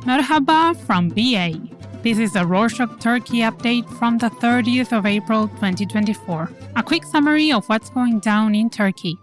Merhaba from BA. This is a Rorschach Turkey update from the 30th of April 2024. A quick summary of what's going down in Turkey.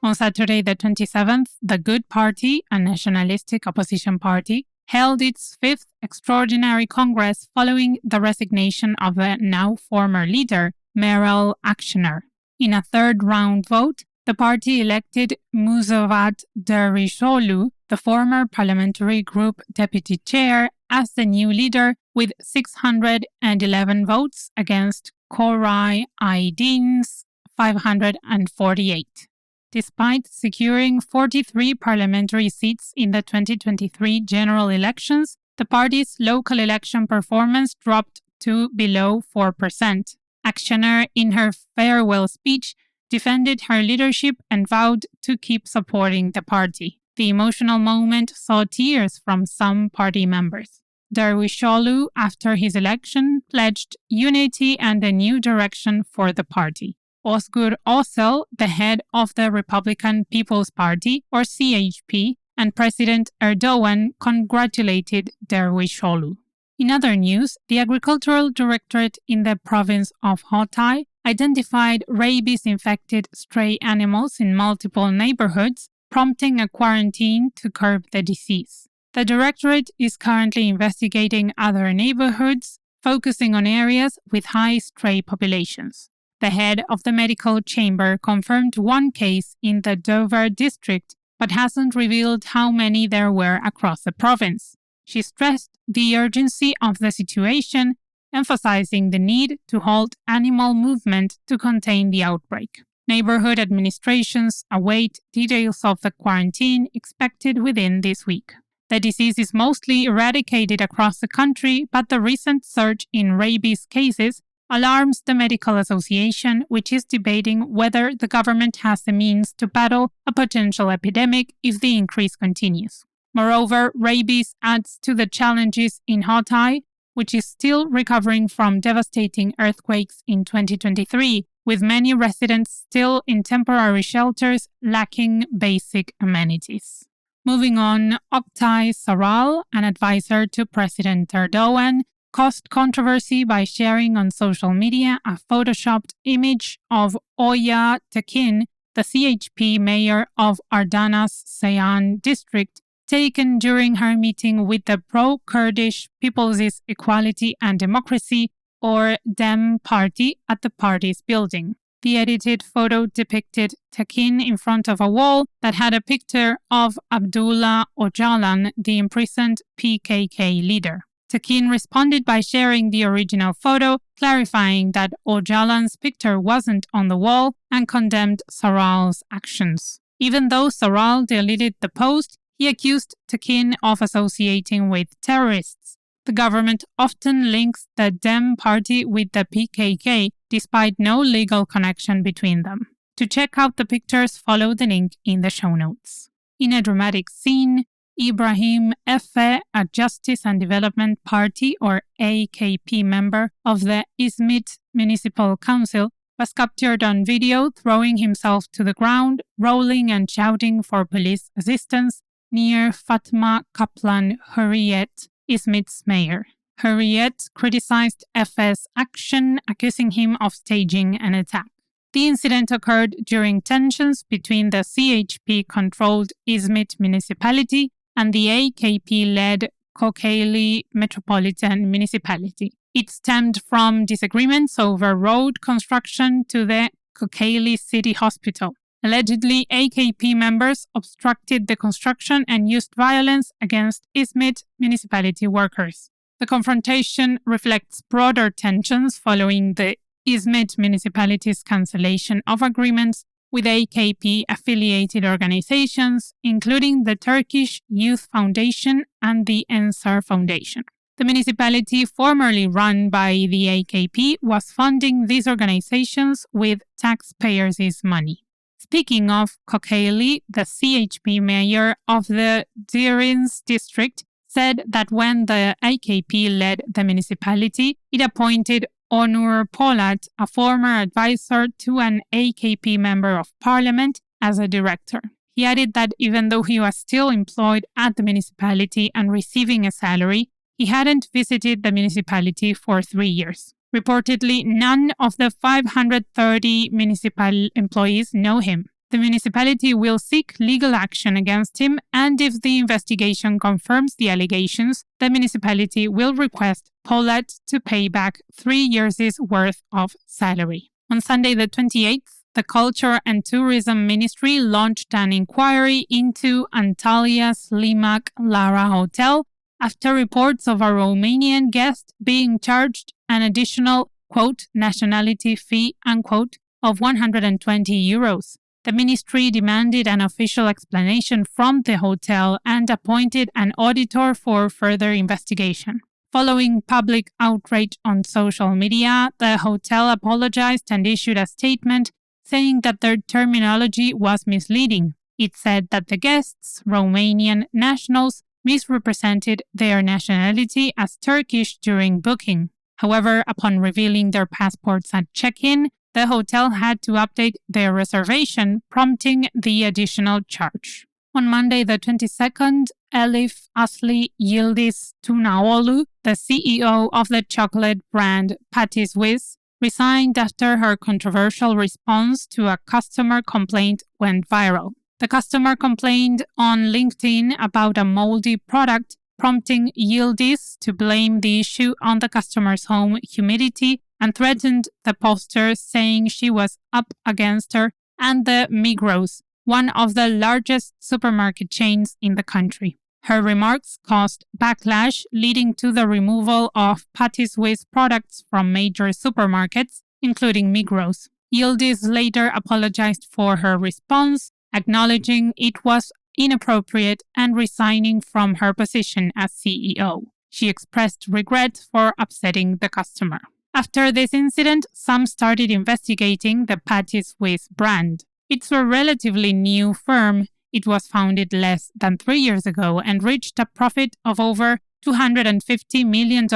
On Saturday the 27th, the Good Party, a nationalistic opposition party, held its fifth extraordinary congress following the resignation of the now former leader, Meral Akşener. In a third-round vote, the party elected Musavat Dervişoğlu, the former parliamentary group deputy chair, as the new leader with 611 votes against Koray Aydın's 548. Despite securing 43 parliamentary seats in the 2023 general elections, the party's local election performance dropped to below 4%. Akşener, in her farewell speech, defended her leadership and vowed to keep supporting the party. The emotional moment saw tears from some party members. Dervişoğlu, after his election, pledged unity and a new direction for the party. Özgür Özel, the head of the Republican People's Party, or CHP, and President Erdogan congratulated Dervişoğlu. In other news, the Agricultural Directorate in the province of Hatay identified rabies-infected stray animals in multiple neighborhoods, prompting a quarantine to curb the disease. The directorate is currently investigating other neighborhoods, focusing on areas with high stray populations. The head of the medical chamber confirmed one case in the Dover district, but hasn't revealed how many there were across the province. She stressed the urgency of the situation, emphasizing the need to halt animal movement to contain the outbreak. Neighborhood administrations await details of the quarantine expected within this week. The disease is mostly eradicated across the country, but the recent surge in rabies cases alarms the Medical Association, which is debating whether the government has the means to battle a potential epidemic if the increase continues. Moreover, rabies adds to the challenges in Hatay, which is still recovering from devastating earthquakes in 2023, with many residents still in temporary shelters lacking basic amenities. Moving on, Oktay Saral, an advisor to President Erdogan, caused controversy by sharing on social media a photoshopped image of Oya Tekin, the CHP mayor of Adana's Seyhan district, taken during her meeting with the pro-Kurdish People's Equality and Democracy, or DEM party, at the party's building. The edited photo depicted Tekin in front of a wall that had a picture of Abdullah Öcalan, the imprisoned PKK leader. Tekin responded by sharing the original photo, clarifying that Öcalan's picture wasn't on the wall, and condemned Saral's actions. Even though Saral deleted the post, he accused Tekin of associating with terrorists. The government often links the DEM party with the PKK, despite no legal connection between them. To check out the pictures, follow the link in the show notes. In a dramatic scene, Ibrahim Efe, a Justice and Development Party or AKP member of the Izmit Municipal Council, was captured on video throwing himself to the ground, rolling and shouting for police assistance near Fatma Kaplan Hurriyet, Izmit's mayor. Hurriyet criticized Efe's action, accusing him of staging an attack. The incident occurred during tensions between the CHP-controlled Izmit municipality and the AKP-led Kocaeli Metropolitan Municipality. It stemmed from disagreements over road construction to the Kocaeli City Hospital. Allegedly, AKP members obstructed the construction and used violence against Izmit municipality workers. The confrontation reflects broader tensions following the Izmit municipality's cancellation of agreements with AKP-affiliated organizations, including the Turkish Youth Foundation and the Ensar Foundation. The municipality, formerly run by the AKP, was funding these organizations with taxpayers' money. Speaking of Kocaeli, the CHP mayor of the Derins district said that when the AKP led the municipality, it appointed Onur Polat, a former advisor to an AKP member of parliament, as a director. He added that even though he was still employed at the municipality and receiving a salary, he hadn't visited the municipality for 3 years. Reportedly, none of the 530 municipal employees know him. The municipality will seek legal action against him, and if the investigation confirms the allegations, the municipality will request Polat to pay back 3 years' worth of salary. On Sunday the 28th, the Culture and Tourism Ministry launched an inquiry into Antalya's Limac Lara Hotel after reports of a Romanian guest being charged an additional, quote, nationality fee, unquote, of 120 euros. The ministry demanded an official explanation from the hotel and appointed an auditor for further investigation. Following public outrage on social media, the hotel apologized and issued a statement saying that their terminology was misleading. It said that the guests, Romanian nationals, misrepresented their nationality as Turkish during booking. However, upon revealing their passports at check-in, the hotel had to update their reservation, prompting the additional charge. On Monday the 22nd, Elif Asli Yildiz Tunaolu, the CEO of the chocolate brand Patty Swiss, resigned after her controversial response to a customer complaint went viral. The customer complained on LinkedIn about a moldy product, prompting Yildiz to blame the issue on the customer's home humidity and threatened the poster, saying she was up against her and the Migros, one of the largest supermarket chains in the country. Her remarks caused backlash, leading to the removal of Patty Swiss products from major supermarkets, including Migros. Yildiz later apologized for her response, acknowledging it was inappropriate and resigning from her position as CEO. She expressed regret for upsetting the customer. After this incident, some started investigating the Patty Swiss brand. It's a relatively new firm. It was founded less than 3 years ago and reached a profit of over $250 million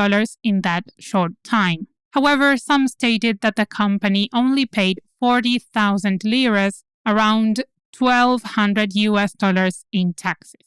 in that short time. However, some stated that the company only paid 40,000 liras, around $1,200 in taxes.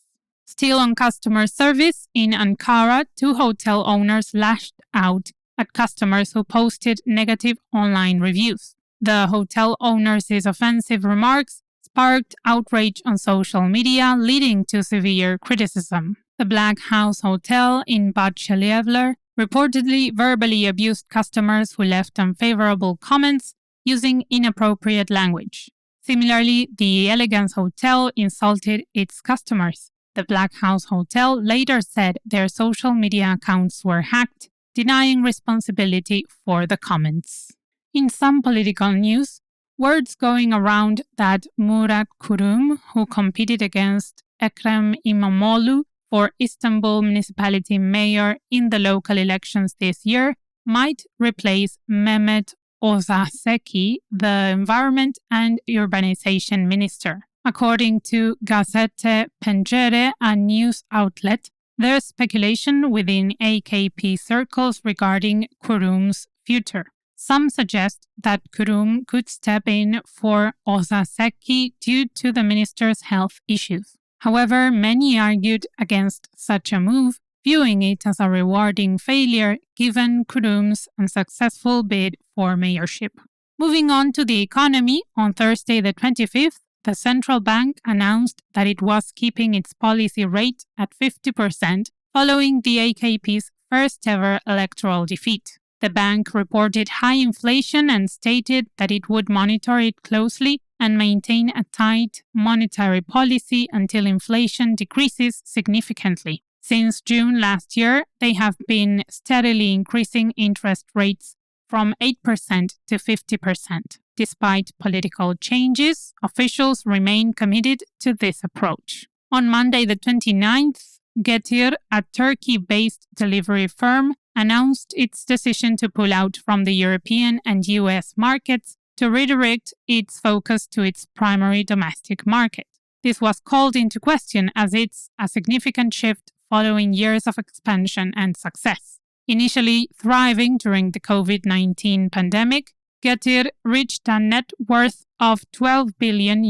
Still on customer service, in Ankara, 2 hotel owners lashed out at customers who posted negative online reviews. The hotel owners' offensive remarks sparked outrage on social media, leading to severe criticism. The Black House Hotel in Bad Shalevler reportedly verbally abused customers who left unfavorable comments using inappropriate language. Similarly, the Elegance Hotel insulted its customers. The Black House Hotel later said their social media accounts were hacked, denying responsibility for the comments. In some political news, words going around that Murat Kurum, who competed against Ekrem İmamoğlu for Istanbul municipality mayor in the local elections this year, might replace Mehmet Ozaseki, the Environment and Urbanization Minister. According to Gazete Pencere, a news outlet, there's speculation within AKP circles regarding Kurum's future. Some suggest that Kurum could step in for Ozaseki due to the minister's health issues. However, many argued against such a move, viewing it as a rewarding failure given Kurum's unsuccessful bid for mayorship. Moving on to the economy, on Thursday the 25th, the central bank announced that it was keeping its policy rate at 50% following the AKP's first-ever electoral defeat. The bank reported high inflation and stated that it would monitor it closely and maintain a tight monetary policy until inflation decreases significantly. Since June last year, they have been steadily increasing interest rates from 8% to 50%. Despite political changes, officials remain committed to this approach. On Monday the 29th, Getir, a Turkey-based delivery firm, announced its decision to pull out from the European and US markets to redirect its focus to its primary domestic market. This was called into question as it's a significant shift following years of expansion and success. Initially thriving during the COVID-19 pandemic, Getir reached a net worth of $12 billion.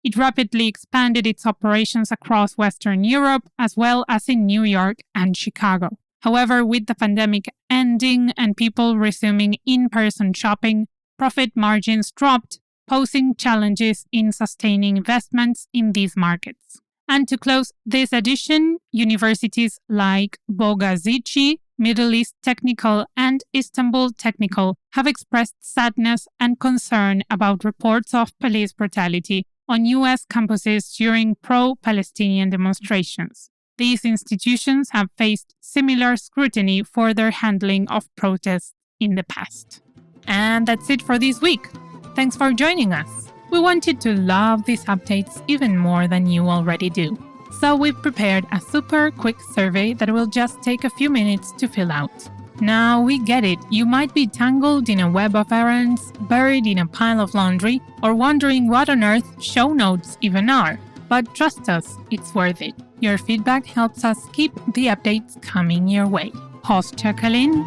It rapidly expanded its operations across Western Europe as well as in New York and Chicago. However, with the pandemic ending and people resuming in-person shopping, profit margins dropped, posing challenges in sustaining investments in these markets. And to close this edition, universities like Bogazici, Middle East Technical, and Istanbul Technical have expressed sadness and concern about reports of police brutality on U.S. campuses during pro-Palestinian demonstrations. These institutions have faced similar scrutiny for their handling of protests in the past. And that's it for this week. Thanks for joining us. We wanted to love these updates even more than you already do. So we've prepared a super quick survey that will just take a few minutes to fill out. Now we get it, you might be tangled in a web of errands, buried in a pile of laundry, or wondering what on earth show notes even are. But trust us, it's worth it. Your feedback helps us keep the updates coming your way. Hoşça kalın.